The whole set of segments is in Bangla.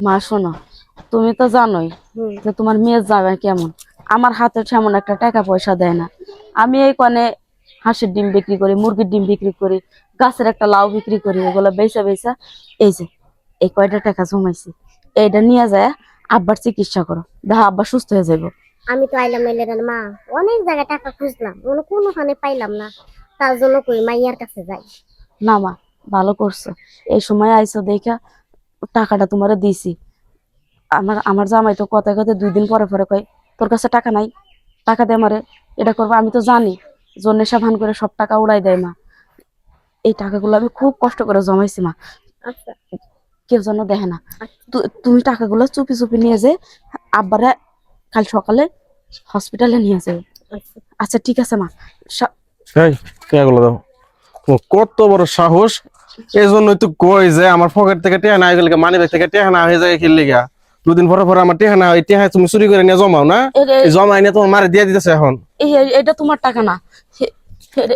মা শোনো, তুমি তো জানোই যে তোমার মেয়ের যাবে কেমন। আমার হাতে তেমন একটা টাকা পয়সা দেয় না। আমি এই কনে হাঁসের ডিম বিক্রি করি, মুরগির ডিম বিক্রি করি, গাছের একটা লাউ বিক্রি করি, এগুলো বেচা বেচা এই যে এই কয়টা টাকা জমাইছি, এইটা নিয়ে যায় আব্বার চিকিৎসা করো, দেখো আব্বা সুস্থ হয়ে যাবো। আমি তো আইলাম এলেন মা, অনেক জায়গায় টাকা খুঁজলাম, কোনোখানে পাইলাম না। তার জন্য কই মাইয়ার কাছে যাই। না মা, ভালো করছো, এই সময় আইছো দেখা টাকাটা তোমারে দিছি। আমার আমার জামাই তো কথায় কথায় 2 দিন পরে পরে কয় তোর কাছে টাকা নাই, টাকা দে আমারে, এটা করবো। আমি তো জানি জোর নেশা ভান করে সব টাকা উড়াই দেয় মা। এই টাকাগুলো আমি খুব কষ্ট করে জমাইছি মা, আচ্ছা কেউ যেন দেখে না। তুমি টাকাগুলো চুপি চুপি নিয়ে যে আব্বারে কাল সকালে হসপিটালে নিয়ে যাবে। আচ্ছা। আচ্ছা ঠিক আছে মা। এই টাকাগুলো দাও। তোমার কত বড় সাহস! এই জন্যই তো কই যে আমার পকেট থেকে টেহা না গেলে মানি ব্যাগ থেকে টেহা না হয়ে যায় খেললে গা। 2 দিন পরে পরে আমার টেহা না হয়, টেহা তুমি চুরি করে নিয়ে জমাও না? এই জমাই নিয়ে তোমার মারে দিয়ে দিতেছে এখন। এটা তোমার টাকা না,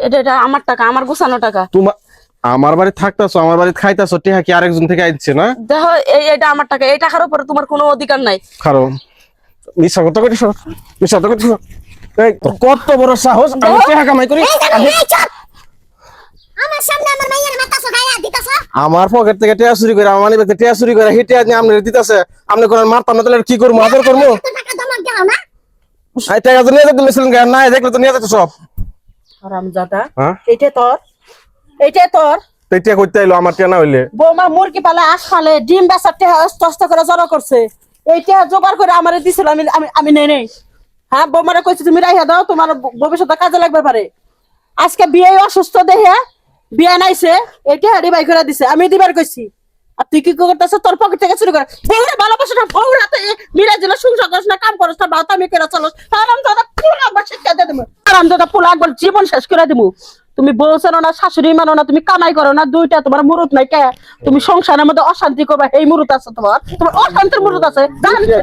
এটা আমার টাকা, আমার গোছানো টাকা। তোমার আমার বাড়ি থাকতাছো, আমার বাড়ি খাইতাছো, টেহা কি আরেকজন থেকে আইছে না? দেখো এটা আমার টাকা, এই টাকার উপরে তোমার কোনো অধিকার নাই। কারণ মিশা কথা কইছো, মিশা কথা কইছো। এই তোর কত বড় সাহস! আমি টেহা কামাই করি, আমার সামনে আমার মাইয়ার মাথাছো খাইয়া দিতাছো। আমার পকেট থেকে টেহা চুরি করে, আমার মানি ব্যাগ থেকে টেহা চুরি করে, হেটে আজ আপনার দিতেছে। আপনি কোন মারতাম না, তাহলে কি করবো? আদর করবো? এত টাকা দমক দাও না। এই টাকা তো নিয়ে যেতে বলেছিলেন কেন? না দেখলে তো নিয়ে যেত সব। হারামজাদা, হ্যাঁ এইটা তোর, এইটা তোর। তো এটা করতে আইলো আমার টেনা হইলে। বৌমা মুরগি পালে আস খালে ডিম বেচাতে অস্ত করে জড়ো করছে, এইটা জোগাড় করে আমারে দিছিল, আমি আমি আমি নেই নেই। হ্যাঁ বৌমারে কইছি তুমি রাইহা দাও, তোমার ভবিষ্যতে কাজে লাগবে পারে। আজকে বিয়ে অসুস্থ দেখে বিয়ে নাইছে, এইটা হাড়ি বাই করে দিছে, আমি দিবার কইছি। আর তুই কি করতেছ? তোর পকেট থেকে চুরি করে বউরে ভালোবাসা না, বউরাতে মিরাজ দিলে সংসার করছ না, কাম করছ না, ভাত আমি করে চলস। হারামজাদা পুরা একবার শিক্ষা দিয়ে দিমু, হারামজাদা পুরা একবার জীবন শেষ করে দিমু। তুমি বউ চেনো না, শাশুড়ি মানো না, তুমি কামাই করো না, দুইটা তোমার মুরুত নাই কে? তুমি সংসারের মধ্যে অশান্তি করবা, এই মুরুত আছে তোমার, তোমার অশান্তির মুরুত আছে।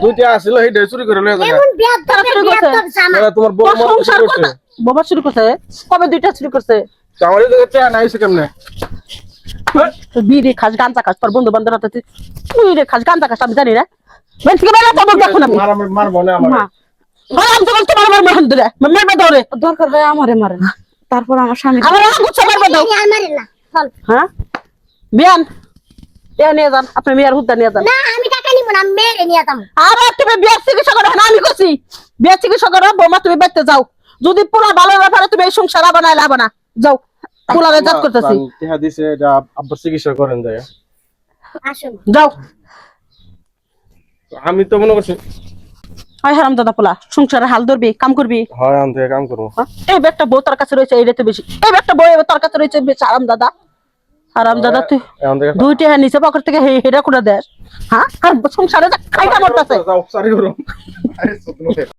দুইটা আসিল হেডে চুরি করে লয়ে যায়। এমন বেয়াদব বেয়াদব জামা। এরা তোমার বউ মন সংসার করছে। করতে বাবা শুরু করছে, কবে দুইটা শুরু করছে? আমারই তো টেনা আইছে কেমনে? বিড়ি খাস, গাঞ্জা খাস, তোর বন্ধু বান্ধব হাতে তুই রে খাস, গাঞ্জা খাস, আমি জানি না। বেন থেকে বেলা তো দেখো না মারবো না আমার। ভাই আমি তো তোমার মারবো হাত ধরে, মারবে ধরে দরকার হয় আমারে মারে না, তারপর আমার স্বামী আমার গুচ্ছ মারবে দাও। আমারে না চল। হ্যাঁ বিয়ান, বিয়া নিয়ে যান, আপনি বিয়ার হুদ্দা নিয়ে যান। না আমি টাকা নিব না, আমি মেরে নিয়ে যাম। আরে তুমি বিয়ার চিকিৎসা করো না, আমি কইছি বিয়ার চিকিৎসা করো। বৌমা তুমি বাইতে যাও, যদি পুরা ভালো ব্যাপারে তুমি এই সংসার বানাই লাভ না, যাও পুলারে জাত করতেছি। টেহা দিছে এটা আব্বা চিকিৎসা করেন যায়। আসুন যাও। আমি তো মনে করছি হয় হারাম দাদা পোলা, সংসারে হাল ধরবি, কাম করবি। হয় আমি তো কাম করবো। এই ব্যাগটা বউ তোর কাছে রয়েছে, এইটা তো বেশি। এই ব্যাগটা বউ তোর কাছে রয়েছে বেশি। হারাম দাদা, হারাম দাদা, তুই এখন থেকে দুইটা হ্যাঁ নিচে পকেট থেকে হেডা করে দেস। হ্যাঁ আর সংসারে খাইটা মরতেছে। যাও সারি করো।